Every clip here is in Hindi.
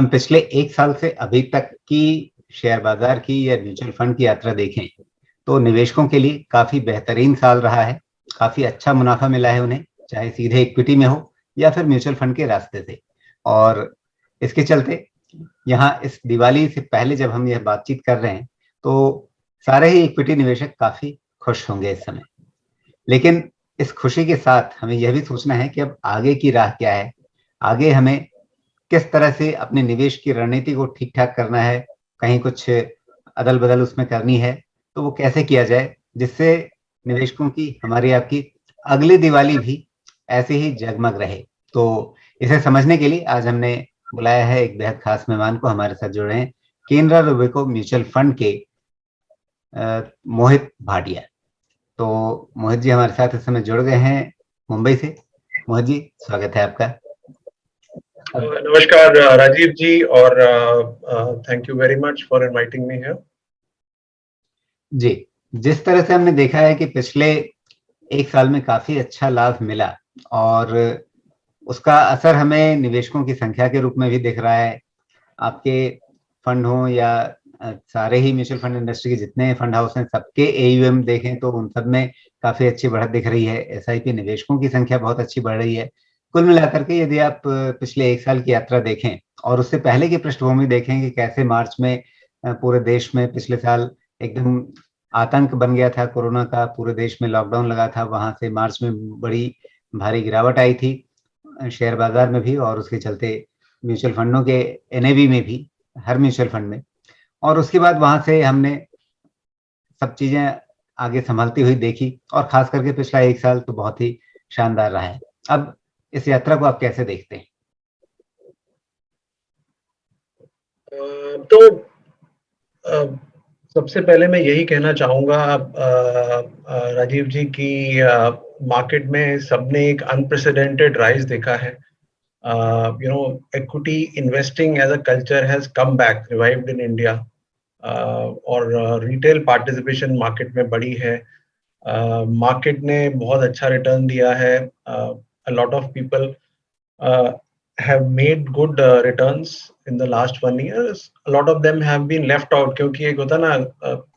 हम पिछले 1 साल से अभी तक की शेयर बाजार की या म्यूचुअल फंड की यात्रा देखें तो निवेशकों के लिए काफी बेहतरीन साल रहा है। काफी अच्छा मुनाफा मिला है उन्हें, चाहे सीधे इक्विटी में हो या फिर म्यूचुअल फंड के रास्ते से। और इसके चलते यहाँ इस दिवाली से पहले जब हम यह बातचीत कर रहे हैं तो सारे ही इक्विटी निवेशक काफी खुश होंगे इस समय। लेकिन इस खुशी के साथ हमें यह भी सोचना है कि अब आगे की राह क्या है। आगे हमें किस तरह से अपने निवेश की रणनीति को ठीक ठाक करना है, कहीं कुछ अदल बदल उसमें करनी है तो वो कैसे किया जाए जिससे निवेशकों की, हमारी आपकी अगली दिवाली भी ऐसे ही जगमग रहे। तो इसे समझने के लिए आज हमने बुलाया है एक बेहद खास मेहमान को, हमारे साथ जुड़ रहे हैं केनरा रोबेको म्यूचुअल फंड के मोहित भाटिया। तो मोहित जी हमारे साथ इस समय जुड़ गए हैं मुंबई से। मोहित जी, स्वागत है आपका। नमस्कार राजीव जी, और thank you very much for inviting me here. जी, जिस तरह से हमने देखा है कि पिछले 1 साल में काफी अच्छा लाभ मिला और उसका असर हमें निवेशकों की संख्या के रूप में भी दिख रहा है। आपके फंड हो या सारे ही म्यूचुअल फंड इंडस्ट्री के जितने फंड हाउस हैं सबके एयूएम देखें तो उन सब में काफी अच्छी बढ़त दिख रही है। एसआईपी निवेशकों की संख्या बहुत अच्छी बढ़ रही है। कुल मिलाकर के यदि आप पिछले 1 साल की यात्रा देखें और उससे पहले की पृष्ठभूमि देखें कि कैसे मार्च में पूरे देश में पिछले साल एकदम आतंक बन गया था कोरोना का, पूरे देश में लॉकडाउन लगा था, वहां से मार्च में बड़ी भारी गिरावट आई थी शेयर बाजार में भी और उसके चलते म्यूचुअल फंडों के एनएवी में भी, हर म्यूचुअल फंड में। और उसके बाद वहां से हमने सब चीजें आगे संभलती हुई देखी और खास करके पिछला 1 साल तो बहुत ही शानदार रहा है। अब इस यात्रा को आप कैसे देखते हैं? तो सबसे पहले मैं यही कहना चाहूंगा राजीव जी की मार्केट में सबने एक अनप्रेसिडेंटेड राइज देखा है। equity investing as a culture has come back, revived in India, और रिटेल पार्टिसिपेशन मार्केट में बढ़ी है। मार्केट ने बहुत अच्छा रिटर्न दिया है। A lot of people have made good returns in the last 1 year. A lot of them have been left out क्योंकि एक होता ना,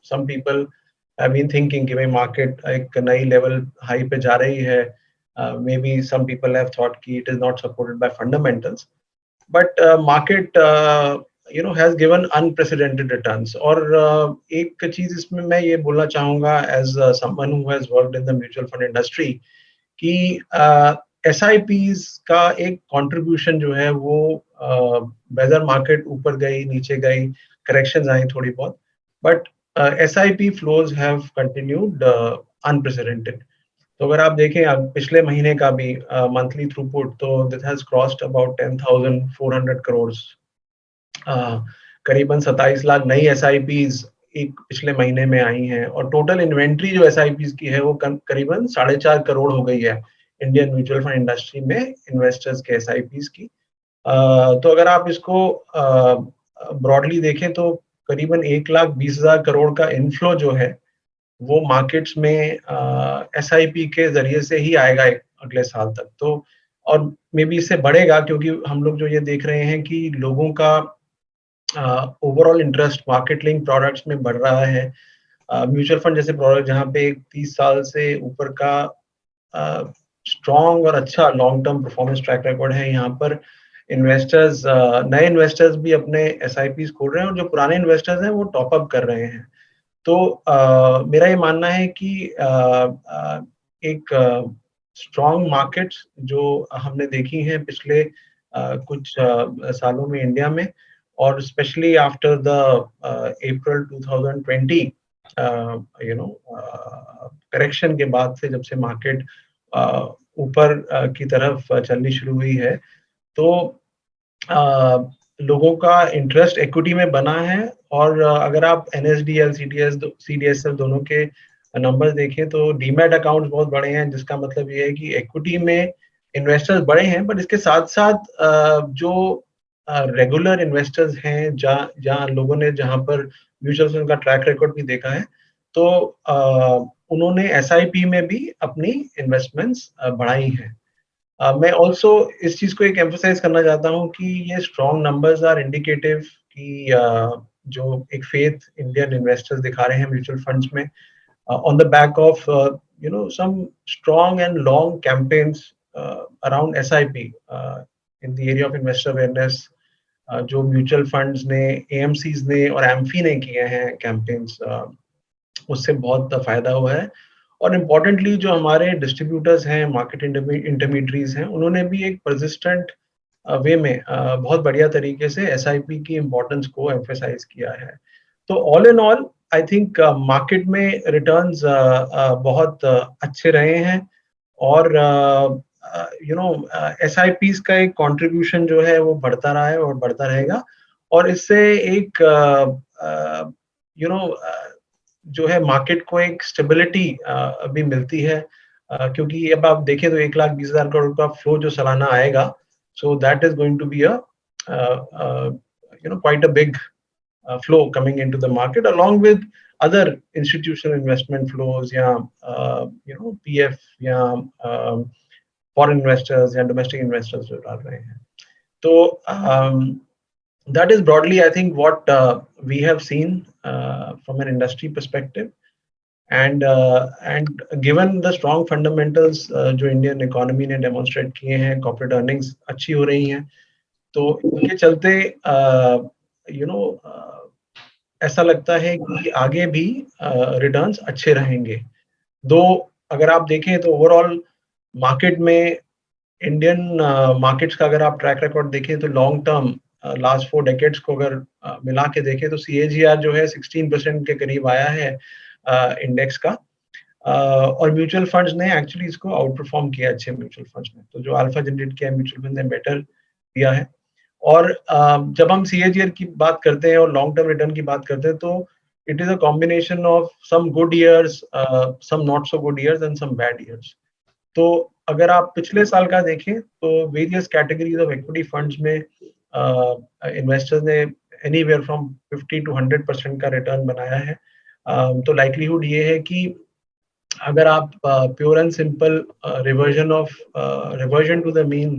some people have been thinking कि भाई मार्केट एक नई लेवल हाई पे जा रही है। Maybe some people have thought कि it is not supported by fundamentals, but market has given unprecedented returns. और एक चीज इसमें मैं ये बोलना चाहूंगा as someone who has worked in the mutual fund industry कि SIPs का एक कंट्रीब्यूशन जो है वो वेदर मार्केट ऊपर गई नीचे गई, करेक्शंस आई थोड़ी बहुत, but SIP flows have continued unprecedented. तो अगर आप देखें अब पिछले महीने का भी मंथली थ्रूपुट, तो this has crossed about 10,400 crore. करीबन 27 लाख नई SIPs एक पिछले महीने में आई हैं और टोटल इन्वेंट्री जो SIPs की है वो करीबन 4.5 करोड़ हो गई है इंडियन म्यूचुअल फंड इंडस्ट्री में इन्वेस्टर्स के SIPs की। तो अगर आप इसको ब्रॉडली देखें तो करीबन 1,20,000 करोड़ का इनफ्लो जो है वो मार्केट्स में SIP के जरिए से ही आएगा अगले साल तक। तो और मे बी इससे बढ़ेगा क्योंकि हम लोग जो ये देख रहे हैं कि लोगों का overall interest market link products में बढ़ रहा है। म्यूचुअल फंड जैसे प्रोडक्ट जहाँ पे 30 साल से ऊपर का स्ट्रॉन्ग और अच्छा long term performance track record है, यहाँ पर इन्वेस्टर्स, नए इन्वेस्टर्स भी अपने SIPs खोल रहे हैं और जो पुराने इन्वेस्टर्स हैं वो टॉप अप कर रहे हैं। तो मेरा ये मानना है कि एक स्ट्रॉन्ग मार्केट्स जो हमने देखी हैं पिछले कुछ सालों में इंडिया में, और specially after the April 2020 correction के बाद से, जब से मार्केट ऊपर की तरफ चलनी शुरू हुई है, तो लोगों का इंटरेस्ट इक्विटी में बना है। और अगर आप NSDL, CDSL दोनों के नंबर्स देखें तो डीमैट अकाउंट्स बहुत बड़े हैं, जिसका मतलब ये है कि इक्विटी में इन्वेस्टर्स बड़े हैं, बट इसके साथ साथ जो रेगुलर इन्वेस्टर्स हैं, जहाँ लोगों ने जहाँ पर म्यूचुअल फंड का ट्रैक रिकॉर्ड भी देखा है, तो उन्होंने SIP में भी अपनी इन्वेस्टमेंट्स बढ़ाई हैं। मैं ऑल्सो इस चीज को एक एम्फोसाइज करना चाहता हूँ कि ये स्ट्रॉन्ग नंबर्स आर इंडिकेटिव कि जो एक फेथ इंडियन इन्वेस्टर्स दिखा रहे हैं म्यूचुअल फंड्स में on the back of some strong and long campaigns around SIP in the area of investor awareness, जो म्यूचुअल फंड्स ने, AMCs ने और एम्फी ने किए हैं कैंपेन्स, उससे बहुत फायदा हुआ है। और इम्पोर्टेंटली जो हमारे डिस्ट्रीब्यूटर्स हैं, मार्केट इंटरमीडियरीज हैं, उन्होंने भी एक परसिस्टेंट वे में बहुत बढ़िया तरीके से SIP की इम्पोर्टेंस को एम्फेसाइज किया है। तो all in all I think market में रिटर्न्स बहुत अच्छे रहे हैं और SIPs का एक कंट्रीब्यूशन जो है वो बढ़ता रहा है और बढ़ता रहेगा। और इससे एक जो है मार्केट को एक स्टेबिलिटी भी मिलती है, क्योंकि अब आप देखें तो 1,20,000 करोड़ का फ्लो जो सालाना आएगा, so that is going to be a quite a big flow coming into the market along with other institutional investment flows या PF या foreign investors या domestic investors जो डाल रहे हैं। तो that is broadly I think what we have seen from an industry perspective, and given the strong fundamentals जो इंडियन इकोनॉमी ने डेमोन्स्ट्रेट किए हैं, कॉर्पोरेट अर्निंग्स अच्छी हो रही हैं, तो इनके चलते ऐसा लगता है कि आगे भी रिटर्न्स अच्छे रहेंगे। दो अगर आप देखें तो ओवरऑल मार्केट में इंडियन मार्केट्स का अगर आप ट्रैक रिकॉर्ड देखें तो लॉन्ग टर्म लास्ट 4 डेकेड्स को अगर मिला के देखें तो CAGR जो है 16% के करीब आया है इंडेक्स का, और म्यूचुअल फंड्स ने एक्चुअली इसको आउट परफॉर्म किया अच्छे म्यूचुअल फंड्स ने, तो जो अल्फा जनरेट किया म्यूचुअल फंड ने बेटर दिया है। और जब हम CAGR की बात करते हैं और लॉन्ग टर्म रिटर्न की बात करते हैं तो it is a combination of some good years, some not so good years and some bad years. तो अगर आप पिछले साल का देखें तो various categories of equity funds में इन्वेस्टर्स ने एनीवेयर फ्रॉम 50 to 100% का रिटर्न बनाया है। तो लाइक्लीहुड ये है कि अगर आप pure and simple reversion to the mean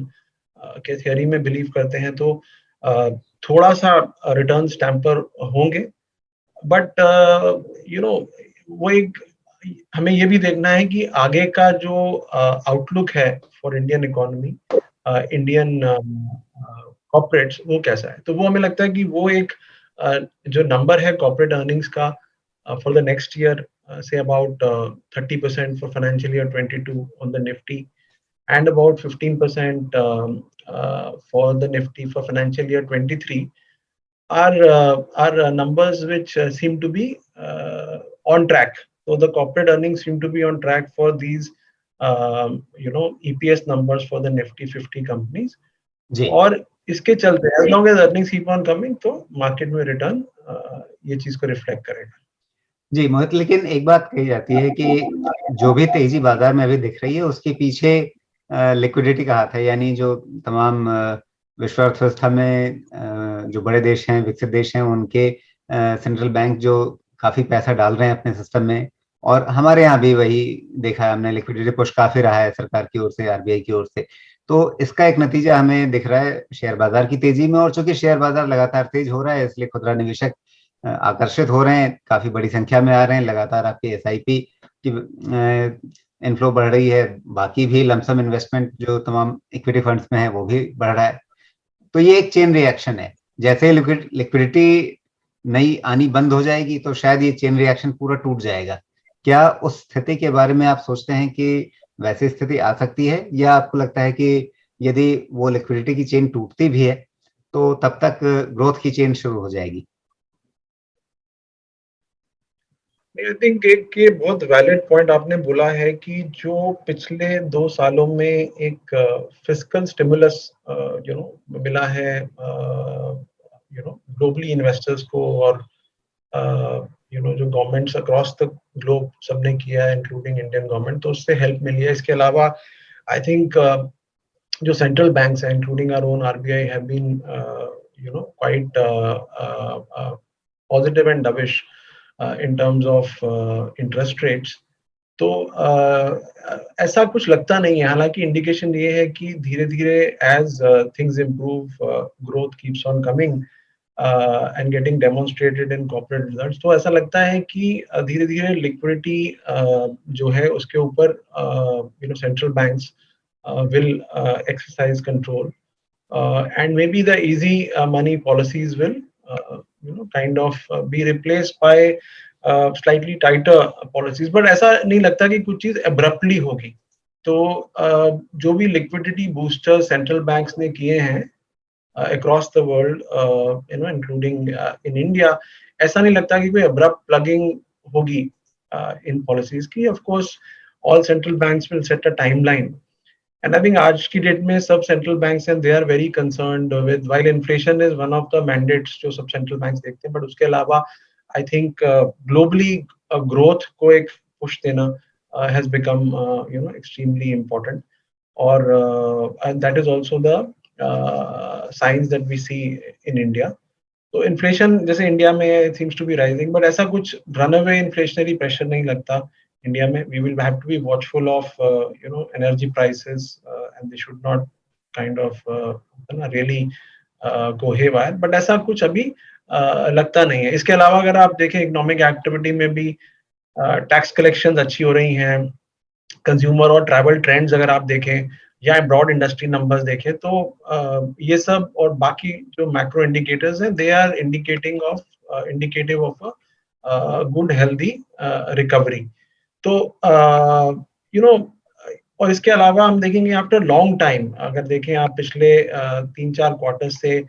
के थियरी में बिलीव करते हैं तो थोड़ा सा रिटर्न टैम्पर होंगे, बट वो एक हमें ये भी देखना है कि आगे का जो आउटलुक है for Indian economy, Indian corporates, वो कैसा है। तो वो हमें लगता है कि वो एक जो नंबर है कॉर्पोरेट अर्निंग्स का for the next year, say about 30% for financial year 22 on the Nifty and about 15% for the Nifty for financial year 23 are numbers which seem to be on track. So the corporate earnings seem to be on track for these EPS numbers for the Nifty 50 companies. और इसके चलते as long as earnings keep on coming तो मार्केट में रिटर्न ये चीज को रिफ्लेक्ट करेगा। जी मोहित, लेकिन एक बात कही जाती है कि जो भी तेजी बाजार में अभी दिख रही है उसके पीछे लिक्विडिटी का हाथ है, यानी जो तमाम विश्व अर्थव्यवस्था में जो बड़े देश हैं, विकसित देश हैं, उनके सेंट्रल बैंक जो काफी पैसा डाल रहे हैं अपने सिस्टम में, और हमारे यहाँ भी वही देखा है हमने, लिक्विडिटी पुश काफी रहा है सरकार की ओर से, RBI की ओर से। तो इसका एक नतीजा हमें दिख रहा है शेयर बाजार की तेजी में, और चूंकि शेयर बाजार लगातार तेज हो रहा है इसलिए खुदरा निवेशक आकर्षित हो रहे हैं, काफी बड़ी संख्या में आ रहे हैं, लगातार आपकी SIP की इनफ्लो बढ़ रही है, बाकी भी लमसम इन्वेस्टमेंट जो तमाम इक्विटी फंड्स में है वो भी बढ़ रहा है। तो ये एक चेन रिएक्शन है, जैसे लिक्विडिटी नई आनी बंद हो जाएगी तो शायद ये चेन रिएक्शन पूरा टूट जाएगा। क्या उस स्थिति के बारे में आप सोचते हैं कि वैसी स्थिति आ सकती है, या आपको लगता है कि यदि वो लिक्विडिटी की चेन टूटती भी है तो तब तक ग्रोथ की चेन शुरू हो जाएगी? आई थिंक एक ये बहुत वैलिड पॉइंट आपने बोला है कि जो पिछले 2 सालों में एक फिस्कल स्टिमुलस मिला है ग्लोबली इन्वेस्टर्स को, और जो गवर्नमेंट्स अक्रॉस द ग्लोब सबने किया है इंक्लूडिंग इंडियन गवर्नमेंट, तो उससे हेल्प मिली है। इसके अलावा आई थिंक जो सेंट्रल बैंक्स हैं including our own RBI have been quite positive and dovish in terms of interest rates, तो ऐसा कुछ लगता नहीं है, हालांकि इंडिकेशन ये है कि धीरे धीरे as things improve, growth keeps on coming and getting demonstrated in corporate results, तो ऐसा लगता है कि धीरे धीरे लिक्विडिटी जो है उसके ऊपर central banks will exercise control, and maybe the easy money policies will kind of be replaced by slightly tighter policies, but ऐसा नहीं लगता कि कुछ चीज abruptly होगी। तो जो भी liquidity booster central banks ने किए हैं across the world, including in India, ऐसा नहीं लगता कि कोई abrupt plugging होगी in policies की। Of course all central banks will set a timeline, and I think आज की डेट में सब सेंट्रल बैंक्स हैं, they are very concerned with, while inflation is one of the mandates जो सब सेंट्रल बैंक्स देखते हैं, बट उसके अलावा आई थिंक ग्लोबली ग्रोथ को एक पुश देना हैज बिकम एक्सट्रीमली इम्पोर्टेंट, और that is also the science that we see in India. तो इन्फ्लेशन जैसे इंडिया में seems to be rising, but ऐसा कुछ रनअवे इन्फ्लेशनरी प्रेशर नहीं लगता इंडिया में। We will have to be watchful of energy prices, and they should not kind of really go haywire, but ऐसा कुछ अभी लगता नहीं है। इसके अलावा अगर आप देखें इकोनॉमिक एक्टिविटी में भी टैक्स कलेक्शंस अच्छी हो रही हैं, कंज्यूमर और ट्रैवल ट्रेंड्स अगर आप देखें या ब्रॉड इंडस्ट्री नंबर्स देखें, तो ये सब और बाकी जो मैक्रो इंडिकेटर्स हैं, they are indicative of a good healthy recovery. तो और इसके अलावा हम देखेंगे आफ्टर लॉन्ग टाइम, अगर देखें आप पिछले 3-4 क्वार्टर से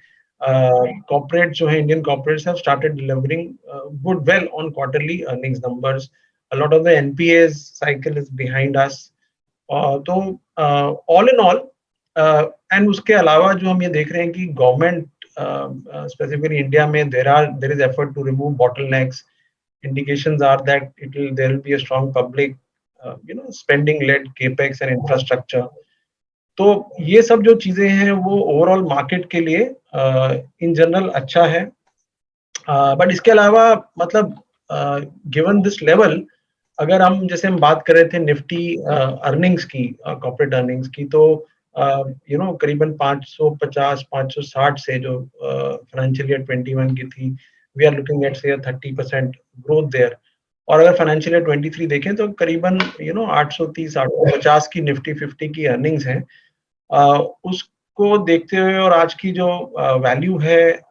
कॉर्पोरेट जो है, Indian corporates have started delivering good well on quarterly earnings numbers. A lot of the NPS cycle is behind us. तो ऑल इन ऑल, एंड उसके अलावा जो हम ये देख रहे हैं कि गवर्नमेंट स्पेसिफिकली इंडिया में there is effort to remove bottlenecks. Indications are that there will be a strong public spending led capex and infrastructure। तो ये सब जो चीजें हैं वो ओवरऑल मार्केट के लिए इन जनरल अच्छा है, बट इसके अलावा मतलब गिवन दिस लेवल, अगर हम जैसे हम बात कर रहे थे निफ्टी अर्निंग्स की, कॉर्पोरेट अर्निंग्स की, तो करीबन 550-560 से जो फाइनेंशियल ईयर 21 की थी, वी आर लुकिंग एट से 30% ग्रोथ देयर। और अगर फाइनेंशियल ईयर 23 देखें तो करीबन 830-850 की निफ्टी 50 की अर्निंग्स हैं। उसको देखते हुए और आज की जो वैल्यू है,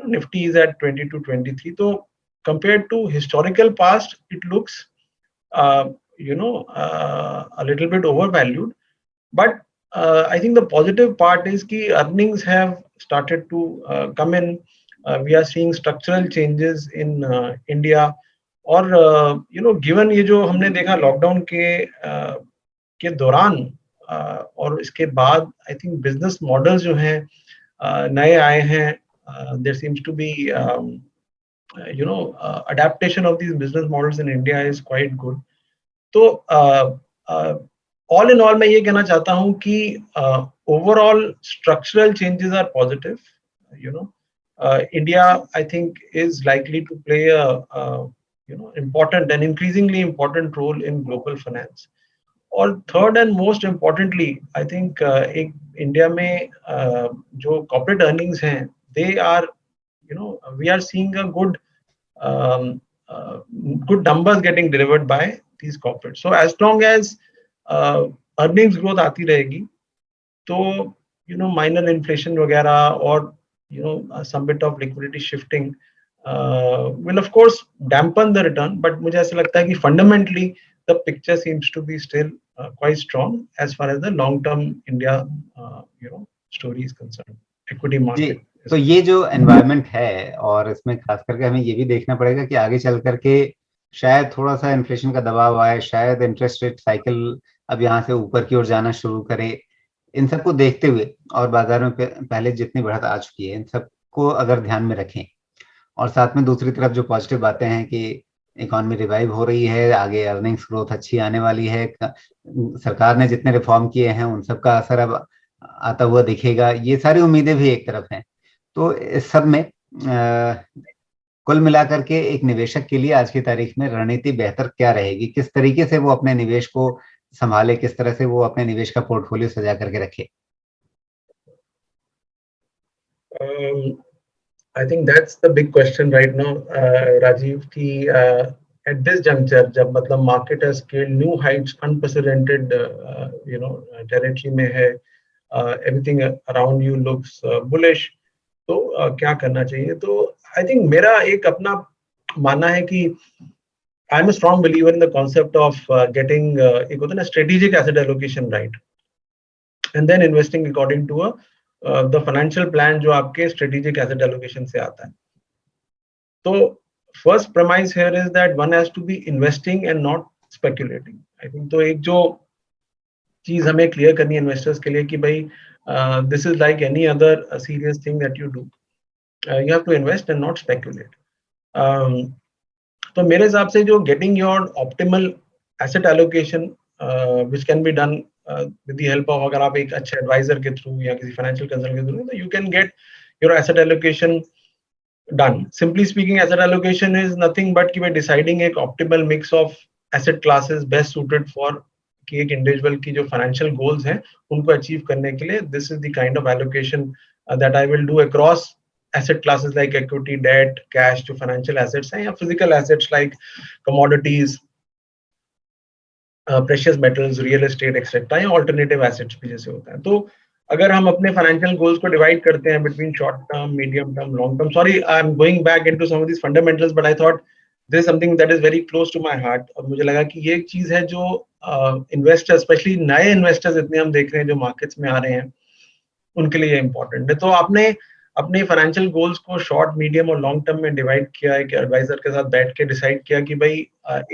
निफ्टी इज एट 22-23, तो compared to historical past, it looks a little bit overvalued, but I think the positive part is ki earnings have started to come in. We are seeing structural changes in India, और given ये जो हमने देखा लॉकडाउन के दौरान और इसके बाद, I think business models जो हैं नए आए हैं, there seems to be adaptation of these business models in India is quite good। तो all in all मैं ये कहना चाहता हूँ कि overall structural changes are positive। India I think is likely to play a important and increasingly important role in global finance। और third and most importantly I think एक इंडिया में जो corporate earnings हैं, they are we are seeing a good numbers getting delivered by these corporates। So as long as earnings growth आती रहेगी, तो minor inflation वगैरह और some bit of liquidity shifting will of course dampen the return, but मुझे ऐसा लगता है कि fundamentally the picture seems to be still quite strong as far as the long term India story is concerned, equity market। तो ये जो एनवायरनमेंट है, और इसमें खास करके हमें ये भी देखना पड़ेगा कि आगे चल करके शायद थोड़ा सा इन्फ्लेशन का दबाव आए, शायद इंटरेस्ट रेट साइकिल अब यहाँ से ऊपर की ओर जाना शुरू करे। इन सबको देखते हुए और बाजार में पहले जितनी बढ़त आ चुकी है, इन सबको अगर ध्यान में रखें, और साथ में दूसरी तरफ जो पॉजिटिव बातें हैं कि इकोनॉमी रिवाइव हो रही है, आगे अर्निंग्स ग्रोथ अच्छी आने वाली है, सरकार ने जितने रिफॉर्म किए हैं उन सब का असर अब आता हुआ दिखेगा, ये सारी उम्मीदें भी एक तरफ हैं। तो इस सब में कुल मिलाकर के एक निवेशक के लिए आज की तारीख में रणनीति बेहतर क्या रहेगी, किस तरीके से वो अपने निवेश को संभाले, किस तरह से वो अपने निवेश का पोर्टफोलियो सजा करके रखे? I think that's the big question right now, Rajiv, ki at this juncture, जब मतलब market has scaled new heights, unprecedented, territory में है, everything around you looks bullish, तो क्या करना चाहिए? तो I think मेरा एक अपना मानना है कि I'm a strong believer in the concept of getting एक होता है ना strategic asset allocation right, and then investing according to a the financial plan जो आपके strategic asset allocation से आता है. तो first premise here is that one has to be investing and not speculating. I think तो एक जो चीज हमें क्लियर करनी है इन्वेस्टर्स के लिए कि भाई this is like any other serious thing that you do. You have to invest and not speculate. तो मेरे हिसाब से जो getting your optimal asset allocation which can be done with the help of, अगर आप एक अच्छे एडवाइजर के थ्रू या किसी फाइनेंशियल कंसल्टेंट के थ्रू, तो you can get your asset allocation done. Simply speaking, asset allocation is nothing but कि by deciding एक optimal mix of asset classes best suited for कि एक इंडिविजुअल की जो फाइनेंशियल गोल्स हैं उनको अचीव करने के लिए this is the kind of allocation that I will do across asset classes like equity, debt, cash जो financial assets हैं, या physical assets like commodities, precious metals, real estate, etc. या alternative assets भी जैसे होता है. तो अगर हम अपने financial goals को divide करते हैं between short term, medium term, long term, sorry I'm going back into some of these fundamentals, but I thought this is something that is very close to my heart. और मुझे लगा कि ये एक चीज है जो investors, especially नए investors इतने हम देख रहे हैं जो markets में आ रहे हैं, उनके लिए इम्पोर्टेंट है. तो आपने अपने फाइनेंशियल गोल्स को शॉर्ट, मीडियम और लॉन्ग टर्म में डिवाइड किया है कि एडवाइजर के साथ बैठ के डिसाइड किया कि भाई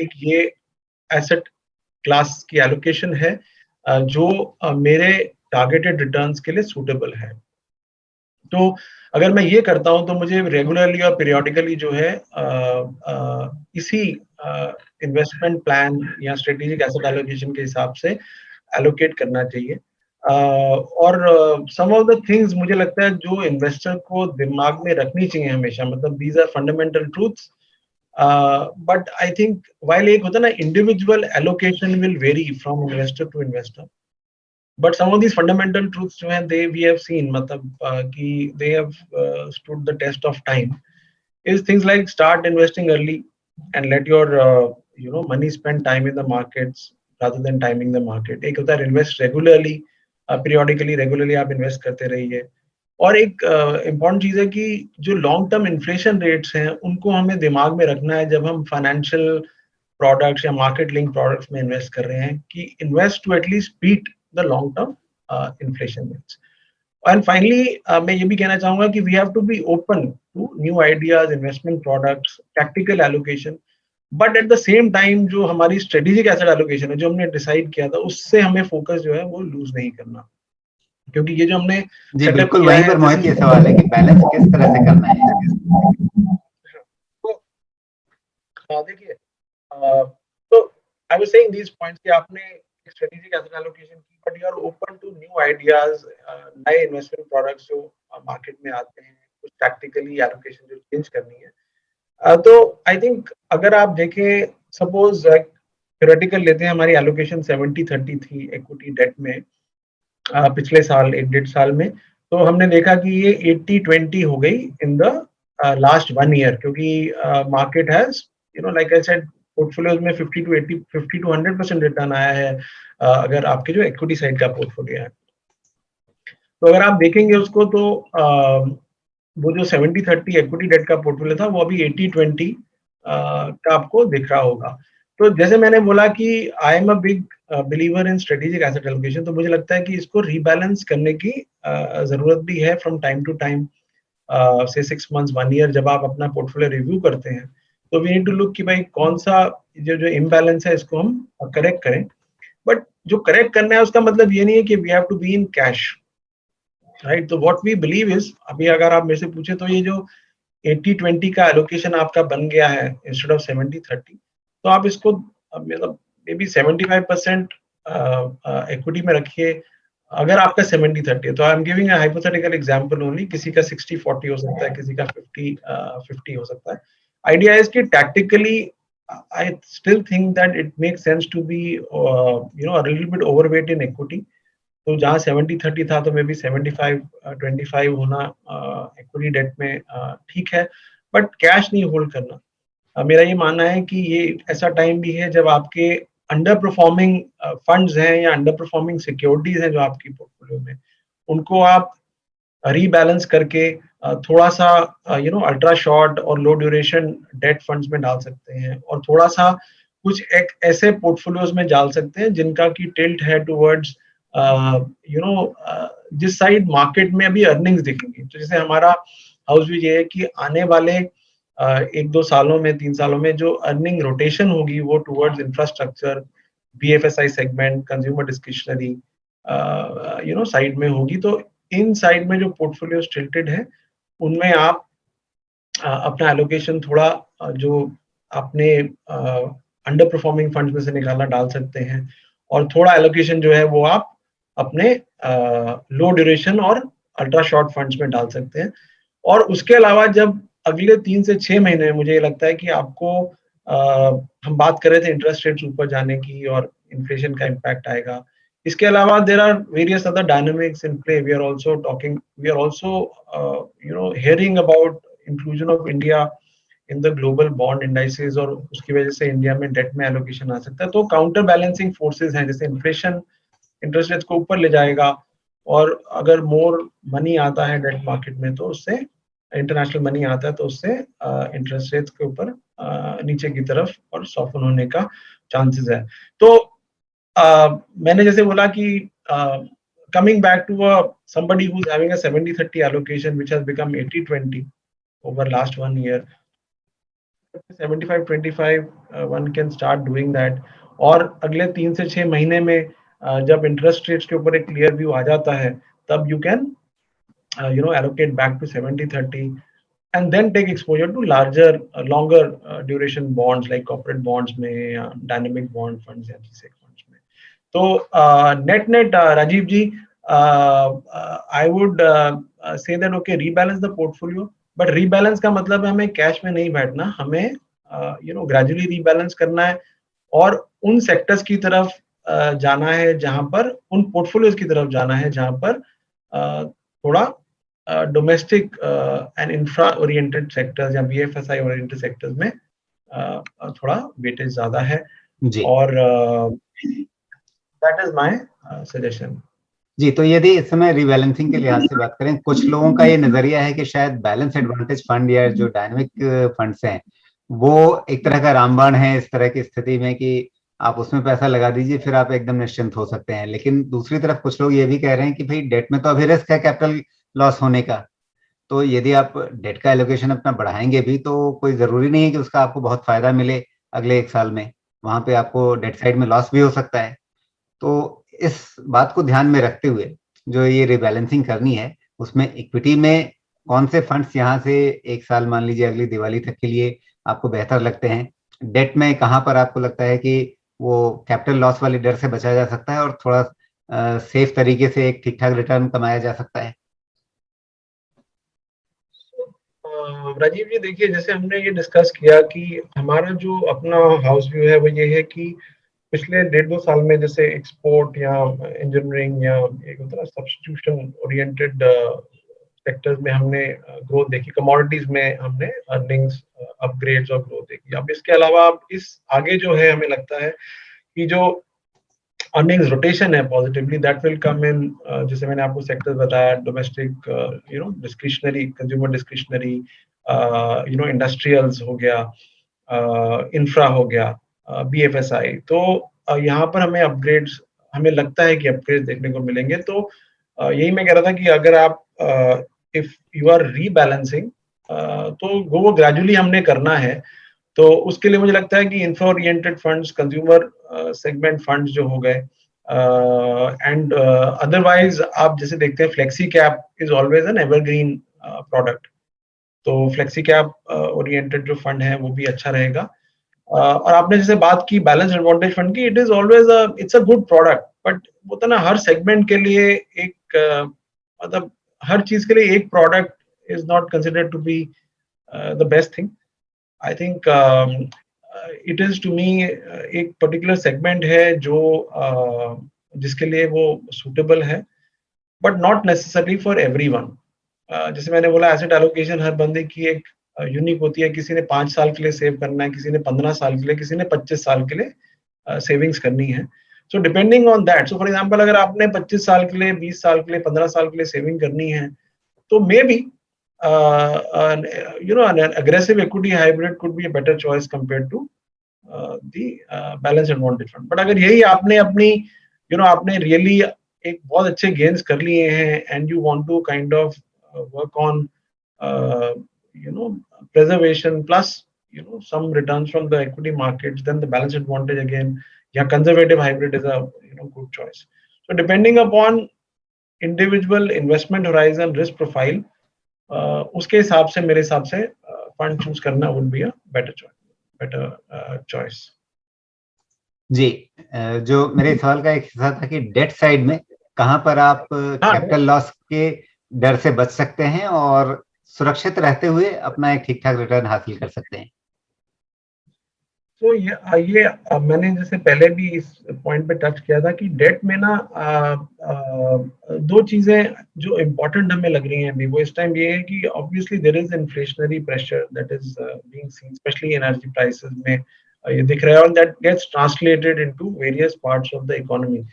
एक ये एसेट क्लास की एलोकेशन है जो मेरे टारगेटेड रिटर्न्स के लिए सूटेबल है. तो अगर मैं ये करता हूं तो मुझे रेगुलरली और पीरियोडिकली जो है इसी इन्वेस्टमेंट प्लान या स्ट्रेटेजिक एसेट एलोकेशन के हिसाब से एलोकेट करना चाहिए. और सम ऑफ द थिंग्स मुझे लगता है जो इन्वेस्टर को दिमाग में रखनी चाहिए हमेशा, मतलब these are fundamental truths, but I think while एक होता है ना individual allocation will vary from investor to investor, but some of these fundamental truths जो हैं दे वी हैव सीन, मतलब कि they have stood the test of time, is things like start investing early and let your money spend time in the markets rather than timing the market. एक होता है इन्वेस्ट रेगुलरली, पीरियोडिकली रेगुलरली आप इन्वेस्ट करते रहिए. और एक इम्पॉर्टेंट चीज है कि जो लॉन्ग टर्म इन्फ्लेशन रेट्स हैं उनको हमें दिमाग में रखना है जब हम फाइनेंशियल प्रोडक्ट्स या मार्केट लिंक प्रोडक्ट्स में इन्वेस्ट कर रहे हैं, कि invest to at least beat the long term inflation rates. And finally मैं ये भी कहना चाहूंगा कि we have to be open to new ideas, investment products, tactical allocation, but at the same time जो हमारी स्ट्रेटेजिक एसेट एलोकेशन है जो हमने डिसाइड किया था उससे हमें फोकस जो है वो लूज नहीं करना, क्योंकि ये जो हमने जी बिल्कुल वहीं पर मोहित ये सवाल है कि बैलेंस किस तरह से करना है. तो देखिए, तो I was saying these points कि आपने स्ट्रेटेजिक एसेट एलोकेशन की, but you are open to new ideas, नए इन्वेस्टमेंट प्रोडक्ट्स जो मार्केट में आते हैं, कुछ टैक्टिकली एलोकेशन जो चेंज करनी है. तो आई थिंक अगर आप देखें, सपोज थ्योरेटिकल लेते हैं, हमारी एलोकेशन 70-30 थी इक्विटी डेट में पिछले साल 1-1.5 साल में, तो हमने देखा कि ये 80-20 हो गई इन द लास्ट 1 ईयर, क्योंकि market has like I said portfolios में 50 to 100% रिटर्न आया है अगर आपके जो इक्विटी साइड का पोर्टफोलियो है. तो अगर आप देखेंगे उसको तो वो जो 70-30 इक्विटी डेट का पोर्टफोलियो था वो अभी 80-20 का आपको दिख रहा होगा. तो जैसे मैंने बोला कि I am a big believer in strategic asset allocation, तो मुझे लगता है कि इसको रीबैलेंस करने की जरूरत भी है फ्रॉम टाइम टू टाइम, से 6 months 1 year जब आप अपना पोर्टफोलियो रिव्यू करते हैं, तो वी नीड टू लुक कि भाई कौन सा जो इम्बैलेंस है इसको हम करेक्ट करें. बट जो करेक्ट करना है उसका मतलब ये नहीं है कि we have to be in cash, right. तो व्हाट वी बिलीव इज, अभी अगर आप मेरे से पूछे तो ये जो 80-20 का एलोकेशन आपका बन गया है इंस्टेड ऑफ 70-30, तो आप इसको मतलब मे बी 75% इक्विटी में रखिए. अगर आपका 70-30 है तो I am giving a hypothetical example only, किसी का 60-40 हो सकता है, किसी का 50-50 हो सकता है. idea is कि tactically I still think that it makes sense to be a little bit overweight in equity. तो जहाँ 70-30 था तो मे बी 75-25 होना इक्विटी डेट में ठीक है, बट कैश नहीं होल्ड करना। मेरा ये मानना है कि ये ऐसा टाइम भी है जब आपके अंडर परफॉर्मिंग फंड्स हैं या अंडर परफॉर्मिंग सिक्योरिटीज हैं जो आपकी पोर्टफोलियो में, उनको आप रीबैलेंस करके थोड़ा सा अल्ट्रा शॉर्ट और लो ड्यूरेशन डेट फंड्स में डाल सकते हैं, और थोड़ा सा कुछ एक ऐसे पोर्टफोलियोज में डाल सकते हैं जिनका की टिल्ट है टुवर्ड्स जिस साइड मार्केट में अभी अर्निंग्स दिखेंगी। तो जैसे हमारा हाउस व्यू ये है कि आने वाले 1-2 सालों में, 3 सालों में जो अर्निंग रोटेशन होगी वो towards infrastructure, BFSI segment, consumer discretionary side में होगी। तो इन साइड में जो पोर्टफोलियो टिल्टेड है उनमें आप अपना एलोकेशन थोड़ा जो आपने अंडर परफॉर्मिंग फंड्स में से निकालना डाल सकते हैं, और थोड़ा एलोकेशन जो है वो आप अपने लो ड्यूरेशन और अल्ट्रा शॉर्ट फंड्स में डाल सकते हैं। और उसके अलावा जब अगले 3 से 6 महीने में मुझे लगता है कि आपको हम बात कर रहे थे इंटरेस्ट रेट्स ऊपर जाने की और इन्फ्लेशन का इम्पैक्ट आएगा। इसके अलावा there are various other dynamics in play. We are also hearing about inclusion of India in the global bond indices, और उसकी वजह से इंडिया में डेट में एलोकेशन आ सकता है। तो काउंटर बैलेंसिंग फोर्सेस हैं, जैसे इन्फ्लेशन इंटरेस्ट रेट्स को ऊपर ले जाएगा, और अगर मोर मनी आता है डेट मार्केट में तो उससे इंटरनेशनल मनी आता है तो उससे इंटरेस्ट रेट्स के ऊपर नीचे की तरफ और सॉफ्टन होने का चांसेस है। तो मैंने जैसे बोला कि coming back to somebody who's having a 70-30 allocation which has become 80-20 over last 1 year, 75-25 one can start doing that। और अगले 3 से 6 महीने में जब इंटरेस्ट रेट्स के ऊपर एक क्लियर व्यू आ जाता है तब you can allocate back to 70-30 and then take exposure to larger longer duration bonds like corporate bonds में, dynamic bond funds या GSEC funds में। तो net Rajiv ji, I would say that okay, rebalance the portfolio, but rebalance का मतलब है हमें कैश में नहीं बैठना, हमें ग्रेजुअली रीबैलेंस करना है और उन सेक्टर्स की तरफ जाना है जहां पर, उन पोर्टफोलियोज की तरफ जाना है जहां पर थोड़ा domestic and infra oriented sectors या बीएफएसआई ओरिएंटेड सेक्टर्स में थोड़ा वेटेज ज्यादा है। जी। और दैट इज माय सजेशन। जी, तो यदि इस समय रीबैलेंसिंग के लिहाज से बात करें, कुछ लोगों का ये नजरिया है कि शायद बैलेंस एडवांटेज फंड या जो डायनामिक फंड्स हैं वो एक तरह का रामबाण है इस तरह की स्थिति में कि आप उसमें पैसा लगा दीजिए फिर आप एकदम निश्चिंत हो सकते हैं। लेकिन दूसरी तरफ कुछ लोग ये भी कह रहे हैं कि भाई डेट में तो अभी रिस्क है कैपिटल लॉस होने का, तो यदि आप डेट का एलोकेशन अपना बढ़ाएंगे भी तो कोई जरूरी नहीं है कि उसका आपको बहुत फायदा मिले अगले 1 साल में, वहां पे आपको डेट साइड में लॉस भी हो सकता है। तो इस बात को ध्यान में रखते हुए जो ये रिबैलेंसिंग करनी है उसमें इक्विटी में कौन से फंड्स यहाँ से 1 साल मान लीजिए अगली दिवाली तक के लिए आपको बेहतर लगते हैं, डेट में कहाँ पर आपको लगता है कि वो कैपिटल लॉस वाली डर से बचा जा सकता है और थोड़ा सेफ तरीके से एक ठीक ठाक रिटर्न कमाया जा सकता है। राजीव जी देखिए, जैसे हमने ये डिस्कस किया कि हमारा जो अपना हाउस व्यू है वो ये है कि पिछले 1.5-2 साल में जैसे एक्सपोर्ट या इंजीनियरिंग या एक होता है सब्स्टिट्यूशन ओरिएंटेड सेक्टर्स में हमने ग्रोथ देखी, कमोडिटीज में हमने अर्निंग्स अपग्रेड्स और ग्रोथ देखी। अब इसके अलावा अब इस आगे जो है हमें लगता है कि जो अर्निंग्स रोटेशन है पॉजिटिवली दैट विल कम इन, जैसे मैंने आपको सेक्टर्स बताया, domestic discretionary, consumer discretionary, industrials हो गया, इंफ्रा हो गया, बीएफएसआई। तो यहाँ पर हमें अपग्रेड्स, हमें लगता है कि अपग्रेड देखने को मिलेंगे। तो यही मैं कह रहा था कि अगर आप इफ यू आर रीबैलेंसिंग तो वो ग्रेजुअली हमने करना है। तो उसके लिए मुझे लगता है कि infra oriented funds, consumer segment funds जो हो गए, एंड अदरवाइज आप जैसे देखते हैं flexi cap is always an evergreen product, तो फ्लेक्सी कैप ओरिएंटेड जो फंड है वो भी अच्छा रहेगा। और आपने जैसे बात की बैलेंस एडवांटेज फंड की, it is always it's a good product, but वो तो ना हर सेगमेंट के लिए एक मतलब हर चीज के लिए एक product is not considered to be the best thing. I think it is to me एक पर्टिकुलर सेगमेंट है जो जिसके लिए वो सुटेबल है, but not necessarily for everyone. जैसे मैंने बोला, एसेट एलोकेशन हर बंदे की एक यूनिक होती है। किसी ने 5 साल के लिए सेव करना है, किसी ने 15 साल के लिए, किसी ने 25 साल के लिए सेविंग्स करनी है। So depending on that, so for example अगर आपने 25 साल के लिए, 20 साल के लिए, 15 साल के लिए सेविंग करनी है, तो may be an aggressive equity hybrid could be a better choice compared to the balance advantage fund. But अगर यही आपने अपनी आपने रियली एक बहुत अच्छे गेन्स कर लिए हैं and you want to kind of work on preservation plus some returns from the equity markets, then the balance advantage again, yeah, conservative hybrid is a good choice. So depending upon individual investment horizon, risk profile, उसके हिसाब से मेरे हिसाब से फंड चूज करना would be a better choice. जी, जो मेरे सवाल का एक हिस्सा था कि डेट साइड में कहां पर आप कैपिटल लॉस के डर से बच सकते हैं और सुरक्षित रहते हुए अपना एक ठीक ठाक रिटर्न हासिल कर सकते हैं। तो ये मैंने जैसे पहले भी इस पॉइंट पे टच किया था कि डेट में ना दो चीजें जो इम्पोर्टेंट हमें लग रही हैं अभी वो इस टाइम ये है कि obviously there is inflationary pressure that is being seen, specially energy prices में ये दिख रहा है, और that gets translated into various parts of the economy.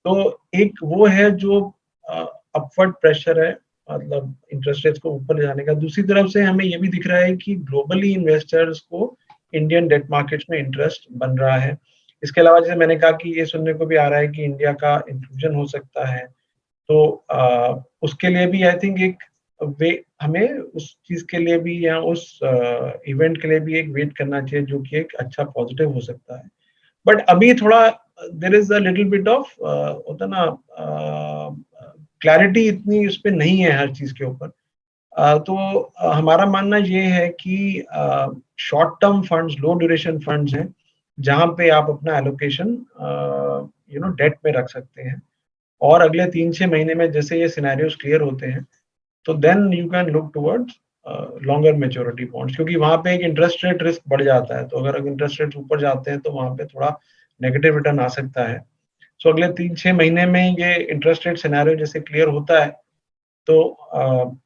तो एक वो है जो अपवर्ड प्रेशर है, मतलब इंटरेस्ट रेट्स को ऊपर जाने का। दूसरी तरफ से हमें ये भी दिख रहा है कि ग्लोबली इन्वेस्टर्स को इंडियन डेट मार्केट्स में इंटरेस्ट बन रहा है। इसके अलावा जैसे मैंने कहा कि ये सुनने को भी आ रहा है कि इंडिया का इंक्लूजन हो सकता है, तो उसके लिए भी आई थिंक एक वे हमें उस चीज के लिए भी या उस इवेंट के लिए भी एक वेट करना चाहिए जो कि एक अच्छा पॉजिटिव हो सकता है। बट अभी थोड़ा there is a little bit of होता ना क्लैरिटी इतनी उस पर नहीं है हर चीज के ऊपर। तो हमारा मानना ये है कि शॉर्ट टर्म फंड्स, लो ड्यूरेशन फंड्स हैं जहां पे आप अपना एलोकेशन डेट में रख सकते हैं, और अगले 3-6 महीने में जैसे ये सिनेरियोस क्लियर होते हैं तो then you can look towards longer maturity bonds, क्योंकि वहां पे एक इंटरेस्ट रेट रिस्क बढ़ जाता है। तो अगर इंटरेस्ट रेट ऊपर जाते हैं तो वहां पे थोड़ा नेगेटिव रिटर्न आ सकता है। सो अगले 3-6 महीने में ये इंटरेस्ट रेट सिनेरियो जैसे क्लियर होता है तो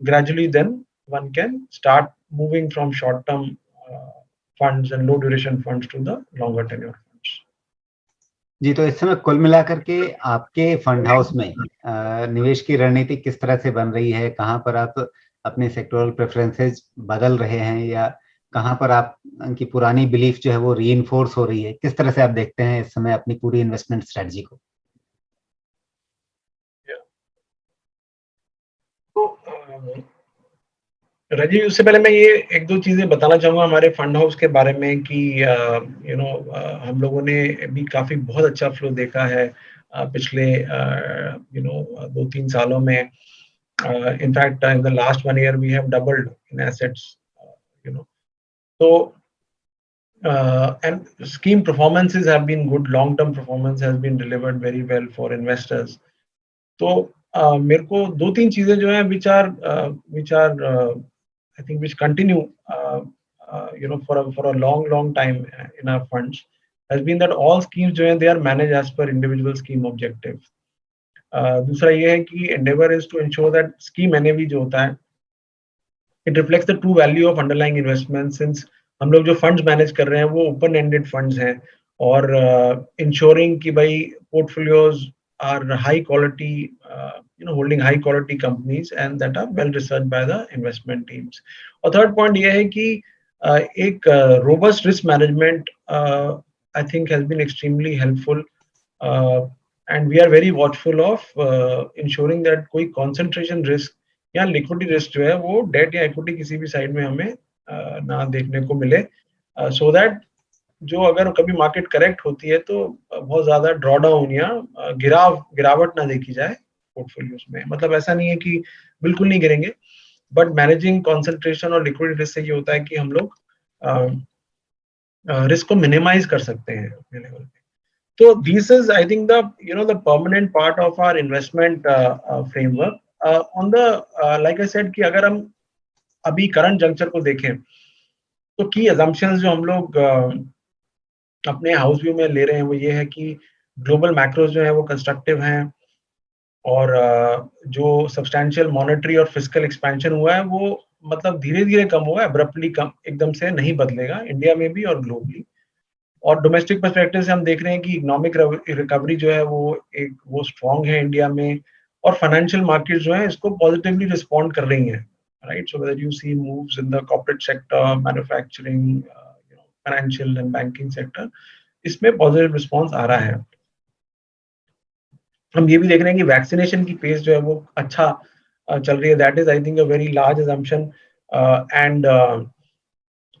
gradually then one can start moving from short term funds and low duration funds to the longer tenure funds. जी, तो इस समय कुल मिलाकर के आपके फंड हाउस में निवेश की रणनीति किस तरह से बन रही है? कहां पर आप अपने सेक्टोरल प्रेफरेंसेस बदल रहे हैं या कहां पर आप उनकी पुरानी बिलीफ जो है वो रीइंफोर्स हो रही है? किस तरह से आप देखते हैं इस समय अपनी पूरी इन्वेस्टमेंट स्ट्रेटजी को? तो राजीव, उससे पहले मैं ये एक दो चीजें बताना चाहूंगा हमारे फंड हाउस के बारे में कि हम लोगों ने भी काफी बहुत अच्छा फ्लो देखा है पिछले 2-3 सालों में। In fact in the last 1 year we have doubled in assets, so and scheme performances have been good, long term performance has been delivered very well for investors. तो मेरे को 2-3 चीजें जो हैं which are I think which continue for a long time in our funds has been that all schemes जो हैं they are managed as per individual scheme objective. दूसरा ये है कि endeavor is to ensure that scheme NAV जो होता है it reflects the true value of underlying investment, since हम लोग जो फंड्स मैनेज कर रहे हैं वो ओपन एंडेड फंड्स हैं, और इंश्योरिंग कि भाई portfolios are high quality, holding high quality companies and that are well research by the investment teams. और थर्ड पॉइंट ये है कि एक robust risk management I think has been extremely helpful, and we are very watchful of ensuring that कोई कॉन्सेंट्रेशन रिस्क या लिक्विडिटी रिस्क जो है वो डेट या इक्विटी किसी भी साइड में हमें ना देखने को मिले, सो दैट जो अगर कभी मार्केट करेक्ट होती है तो बहुत ज्यादा ड्रॉडाउन या गिरावट ना देखी जाए पोर्टफोलियोज में। मतलब ऐसा नहीं है कि बिल्कुल नहीं गिरेंगे, बट मैनेजिंग कॉन्सेंट्रेशन और लिक्विडिटी रिस्क से ये होता है कि हम लोग रिस्क को मिनिमाइज कर सकते हैं अपने लेवल पे। तो this is I think the permanent part of our investment framework. On the like I said कि अगर हम अभी करंट जंक्चर को देखें तो की assumptions जो हम लोग अपने हाउस व्यू में ले रहे हैं वो ये है कि ग्लोबल मैक्रोज जो है वो कंस्ट्रक्टिव हैं, और जो सब्सटैंशियल मॉनेटरी और फिस्कल एक्सपेंशन हुआ है वो मतलब धीरे-धीरे कम हुआ है, अब्रप्टली कम एकदम से नहीं बदलेगा इंडिया में भी और ग्लोबली। और डोमेस्टिक पर्सपेक्टिव से हम देख रहे हैं कि इकोनॉमिक रिकवरी जो है वो स्ट्रांग है इंडिया में, और फाइनेंशियल मार्केट जो है इसको पॉजिटिवली रिस्पॉन्ड कर रही हैं, right? So whether you see moves in the corporate sector, manufacturing, financial and banking sector, इसमें पॉजिटिव रिस्पॉन्स आ रहा है। हम ये भी देख रहे हैं कि वैक्सीनेशन की पेस जो है वो अच्छा चल रही है। That is I think a very large assumption, and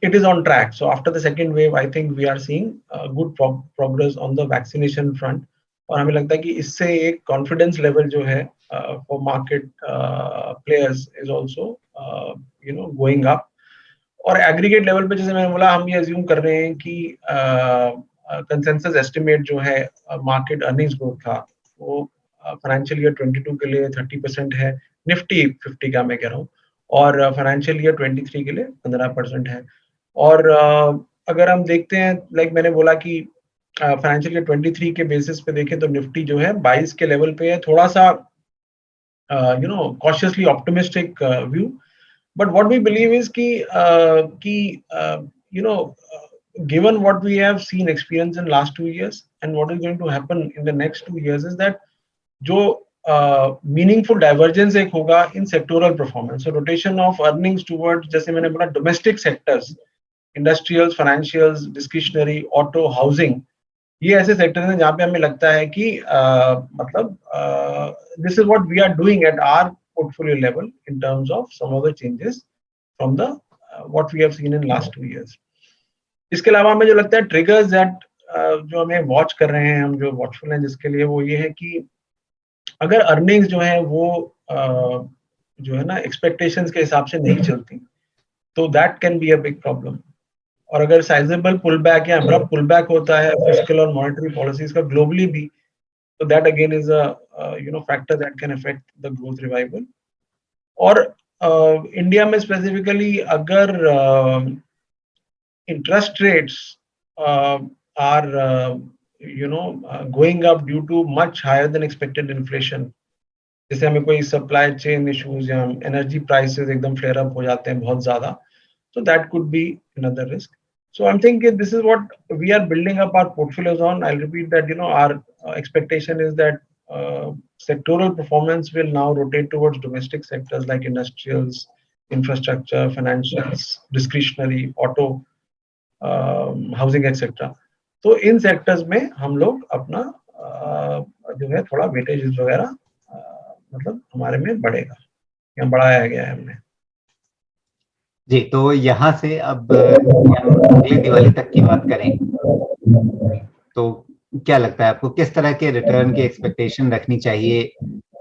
it is on track. So after the second wave, I think we are seeing good progress on the vaccination front. और हमें लगता है कि इससे एक confidence level जो है for market players is also going up. और aggregate level पे जैसे मैंने बोला, हम ये assume कर रहे हैं कि consensus estimate जो है market earnings growth का, वो financial year 22 के लिए 30% है, Nifty 50 का मैं कह रहा हूँ, और financial year 23 के लिए 15% है। और अगर हम देखते हैं, लाइक मैंने बोला कि फाइनेंशियल ईयर 23 के बेसिस पे देखें तो निफ्टी जो है 22 के लेवल पे है, थोड़ा सा cautiously optimistic view. But what we believe is कि given what we have seen experience in last 2 years and what is going to happen in the next 2 years is that जो मीनिंगफुल डाइवर्जेंस एक होगा in sectoral performance, rotation of earnings towards, जैसे मैंने बोला, domestic sectors, industrials, financials, discretionary, auto, housing, ये ऐसे सेक्टर हैं जहाँ पे हमें लगता है कि मतलब this is what we are doing at our portfolio level in terms of some of the changes from the what we have seen in last 2 years. इसके अलावा हमें जो लगता है ट्रिगर्स दैट जो हमें वॉच कर रहे हैं, हम जो वॉचफुल हैं जिसके लिए, वो ये है कि अगर अर्निंग्स जो है वो जो है ना एक्सपेक्टेशंस के हिसाब से नहीं चलती, तो that can be a big problem. और अगर साइजेबल पुल बैक या अब्रप्ट पुल बैक होता है फिस्कल और मॉनेटरी पॉलिसीज का ग्लोबली भी, तो that again is a factor that can affect the growth revival. और इंडिया में स्पेसिफिकली अगर interest rates are going up due to much higher than expected inflation, जैसे हमें कोई सप्लाई चेन इश्यूज या एनर्जी प्राइसेस एकदम फ्लेयर अप हो जाते हैं बहुत ज्यादा, so that could be another risk. So I'm thinking this is what we are building up our portfolios on. I'll repeat that, our expectation is that sectoral performance will now rotate towards domestic sectors like industrials, infrastructure, financials, discretionary, auto, housing, etc. तो इन सेक्टर्स में हम लोग अपना जो है थोड़ा वेटेज वगैरह मतलब हमारे में बढ़ेगा या बढ़ाया गया है हमने। जी, तो यहाँ से अब हम अगले दिवाली तक की बात करें तो क्या लगता है आपको, किस तरह के रिटर्न की एक्सपेक्टेशन रखनी चाहिए?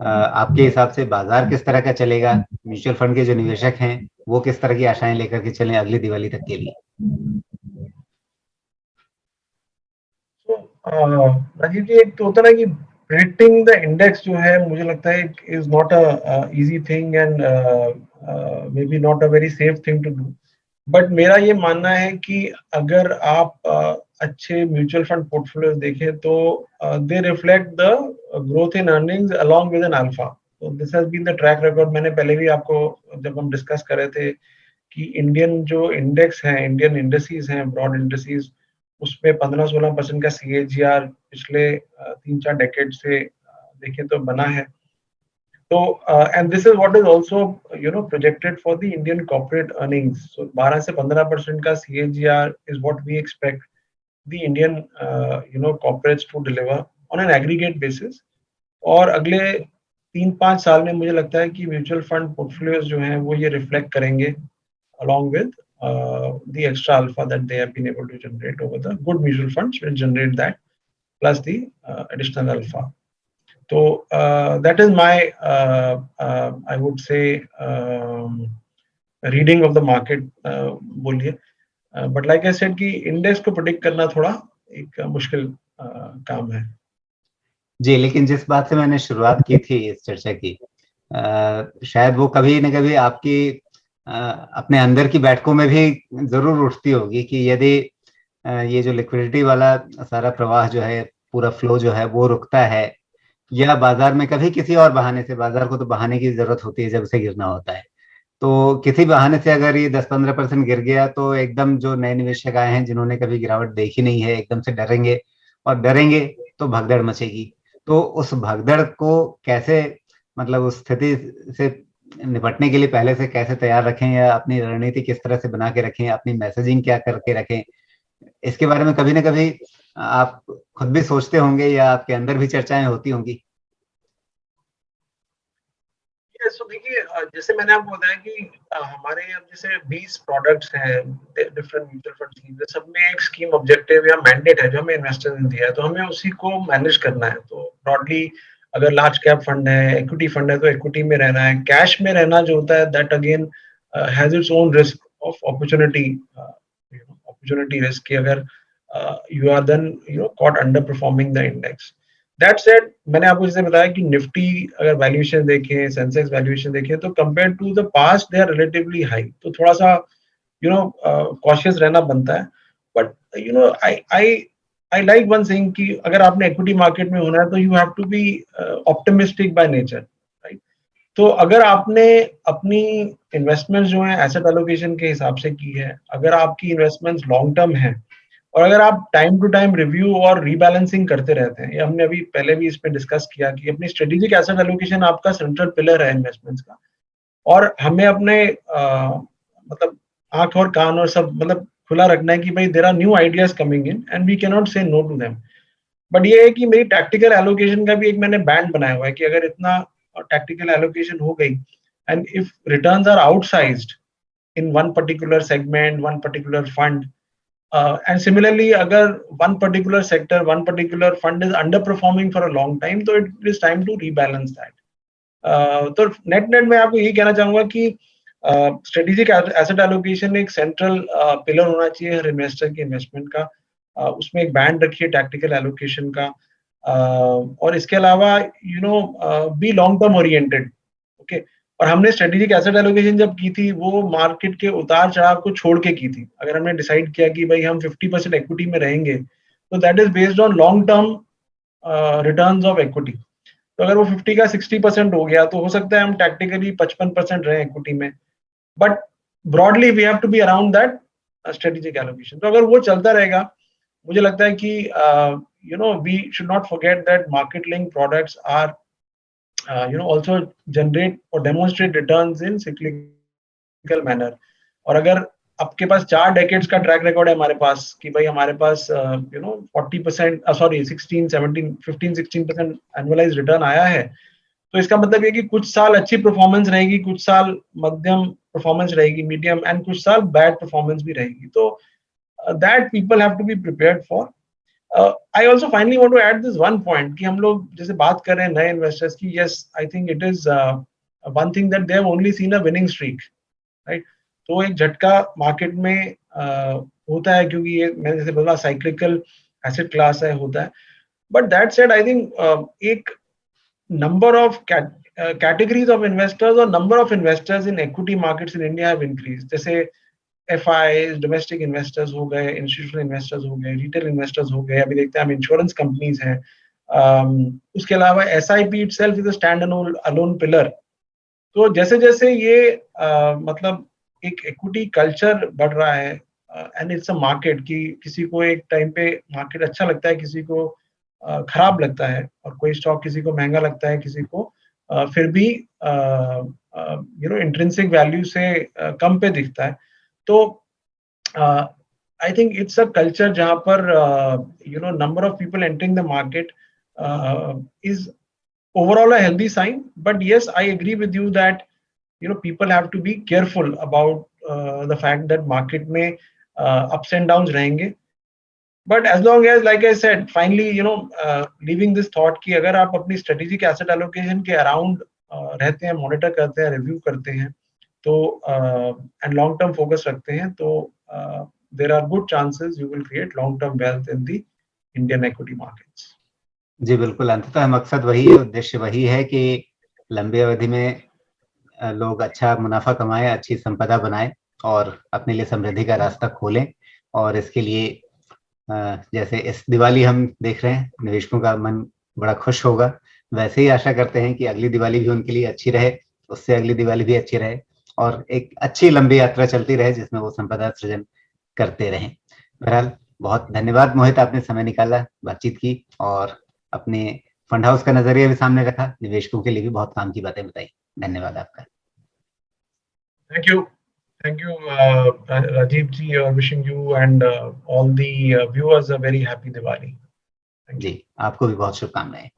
आपके हिसाब से बाजार किस तरह का चलेगा? म्यूचुअल फंड के जो निवेशक हैं वो किस तरह की आशाएं लेकर के चलें अगली दिवाली तक के लिए? राजीव जी, एक तो होता है कि प्रेडिक्टिंग द इंडेक्स जो है, मुझे लगता है is not a easy thing and may be not a very safe thing to do. But मेरा ये मानना है कि अगर आप अच्छे म्यूचुअल फंड पोर्टफोलियो देखें तो they reflect the growth in earnings along with an alpha. तो this has been the track record. मैंने पहले भी आपको, जब हम डिस्कस कर रहे थे कि इंडियन जो इंडेक्स हैं, इंडियन इंडस्ट्रीज हैं, ब्रॉड इंडस्ट्रीज, उसमें 15-16% का सीएजीआर पिछले 3-4 डेकेड से देखें तो बना है। तो and this is what is also projected for the Indian corporate earnings. So 12 से 15% का CAGR is what we expect the Indian corporates to deliver on an aggregate basis. और अगले 3-5 साल में मुझे लगता है कि म्यूचुअल फंड पोर्टफोलियोज जो हैं वो ये रिफ्लेक्ट करेंगे along with the extra alpha that they have been able to generate over the good mutual funds will generate that plus the additional alpha. So that is my I would say reading of the market बोलिए, but like I said कि index को predict करना थोड़ा एक मुश्किल काम है। जी, लेकिन जिस बात से मैंने शुरुआत की थी इस चर्चा की, शायद वो कभी न कभी आपकी अपने अंदर की बैठकों में भी जरूर उठती होगी कि यदि ये जो लिक्विडिटी वाला सारा प्रवाह जो है, पूरा फ्लो जो है वो रुकता है, या बाजार में कभी किसी और बहाने से, बाजार को तो बहाने की जरूरत होती है जब उसे गिरना होता है, तो किसी बहाने से अगर ये 10-15% गिर गया तो एकदम जो नए निवेशक आए हैं जिन्होंने कभी गिरावट देखी नहीं है, एकदम से डरेंगे, और डरेंगे तो भगदड़ मचेगी। तो उस भगदड़ को कैसे, मतलब उस स्थिति से निपटने के लिए पहले से कैसे तैयार रखें, या अपनी रणनीति किस तरह से बना के रखें, अपनी मैसेजिंग क्या करके रखें, इसके बारे में कभी ना कभी आप खुद भी सोचते होंगे या आपके अंदर भी चर्चाएं होती होंगी। सो देखिए, जैसे मैंने आपको बताया कि हमारे यहाँ जैसे 20 प्रोडक्ट्स हैं डिफरेंट म्यूचुअल फंड स्कीम, सब में एक स्कीम ऑब्जेक्टिव या मैंडेट है जो हमें इन्वेस्टर्स ने दिया है, तो हमें उसी को मैनेज करना है। तो ब्रॉडली अगर लार्ज कैप फंड है, इक्विटी फंड है, तो इक्विटी में रहना है। कैश में रहना जो होता है that again has its own risk of opportunity risk कि अगर you are then caught under performing the index. That said, मैंने आपको जैसे बताया कि निफ्टी अगर वैल्यूएशन देखें, सेंसेक्स वैल्यूएशन देखें, तो compare to the past they are relatively high, तो थोड़ा सा कॉशियस रहना बनता है। But I like one thing कि अगर आपने इक्विटी मार्केट में होना है तो you have to be optimistic by nature, right. तो अगर आपने अपनी इन्वेस्टमेंट जो है एसेट एलोकेशन के हिसाब से की है, अगर आपकी इन्वेस्टमेंट्स लॉन्ग टर्म है, और अगर आप टाइम टू टाइम रिव्यू और रीबैलेंसिंग करते रहते हैं, ये हमने अभी पहले भी इस पे डिस्कस किया कि अपनी स्ट्रेटेजिक एसेट एलोकेशन आपका सेंट्रल पिलर है इन्वेस्टमेंट्स का, और हमें अपने मतलब आंख और कान और सब मतलब खुला रखना है कि भाई there are new ideas coming in and we can not say no to them. But ये है कि मेरी टैक्टिकल एलोकेशन का भी एक मैंने बैंड बनाया हुआ है कि अगर इतना टैक्टिकल एलोकेशन हो गई and if returns are outsized in one particular segment, one particular fund, and similarly agar one particular sector, one particular fund is underperforming for a long time, so it is time to rebalance that. तो नेट नेट में आपको यही कहना चाहूंगा कि स्ट्रेटेजिक एसेट एलोकेशन एक सेंट्रल पिलर होना चाहिए हर इन्वेस्टर के इन्वेस्टमेंट का। उसमें एक बैंड रखिए टैक्टिकल एलोकेशन का, और इसके अलावा be long term oriented, okay. और हमने स्ट्रेटेजिक एसेट एलोकेशन जब की थी वो मार्केट के उतार चढ़ाव को छोड़ के की थी। अगर हमने डिसाइड किया कि भाई हम 50% इक्विटी में रहेंगे, तो that is based on long term returns of equity. तो अगर वो 50 का 60% हो गया, तो हो सकता है हम टैक्टिकली 55% रहे इक्विटी में, but broadly we have to be around that strategic allocation. तो अगर वो चलता रहेगा, मुझे लगता है कि we should not forget that market link products are also generate or demonstrate returns in cyclical manner। और अगर आपके पास 4 डेकेड्स का ट्रैक रिकॉर्ड है हमारे पास कि भाई हमारे पास 40% सॉरी 16 17 15 16% एनुअलाइज रिटर्न आया है, तो इसका मतलब ये कि कुछ साल अच्छी परफॉर्मेंस रहेगी, कुछ साल मध्यम परफॉर्मेंस रहेगी, मीडियम, एंड कुछ साल बैड परफॉर्मेंस भी रहेगी। तो that people have to be prepared for. I also finally want to add this one point कि हम लोग जैसे बात कर रहे हैं नए इन्वेस्टर्स की, yes I think it is one thing that they have only seen a winning streak, right। तो एक झटका मार्केट में होता है क्योंकि ये मैंने जैसे बोला साइक्लिकल एसेट क्लास है, होता है। But that said I think एक number of categories of investors और number of investors in equity markets in India have increased. जैसे FIs, डोमेस्टिक इन्वेस्टर्स हो गए, इंस्टीट्यूशनल इन्वेस्टर्स हो गए, रिटेल इन्वेस्टर्स हो गए, अभी देखते हैं हम इंश्योरेंस कंपनीज हैं। उसके अलावा SIP itself is a standalone pillar. तो जैसे जैसे ये मतलब एक इक्विटी कल्चर बढ़ रहा है, एंड इट्स अ मार्केट कि किसी को एक टाइम पे मार्केट अच्छा लगता है, किसी को खराब लगता है, और कोई स्टॉक किसी को महंगा लगता है, किसी को फिर भी इंट्रिंसिक वैल्यू से कम पे दिखता है। तो I think it's a culture जहां पर number of people entering the market is overall a healthy sign. But yes, I agree with you that people have to be careful about the fact that market में ups and downs रहेंगे। But as long as, like I said, finally leaving this thought कि अगर आप अपनी strategic asset allocation के around रहते हैं, मॉनिटर करते हैं, रिव्यू करते हैं, तो एंड लॉन्ग टर्म फोकस रखते हैं, तो there are good chances you will create long term wealth in the Indian equity markets. जी बिल्कुल, अंततः मकसद वही है, उद्देश्य वही है कि लंबी अवधि में लोग अच्छा मुनाफा कमाएं, अच्छी संपदा बनाएं और अपने लिए समृद्धि का रास्ता खोलें। और इसके लिए जैसे इस दिवाली हम देख रहे हैं निवेशकों का मन बड़ा खुश होगा, वैसे ही आशा करते हैं कि अगली दिवाली भी उनके लिए अच्छी रहे, उससे अगली दिवाली भी अच्छी रहे और एक अच्छी लंबी यात्रा चलती रहे जिसमें वो संपदा सृजन करते रहें। बहरहाल बहुत धन्यवाद मोहित, आपने समय निकाला, बातचीत की और अपने फंड हाउस का नजरिया भी सामने रखा, निवेशकों के लिए भी बहुत काम की बातें बताई। धन्यवाद आपका। Thank you, Rajiv ji. Wishing you and all the viewers a very happy Diwali. Thank you. जी, आपको भी बहुत शुभकामनाएं।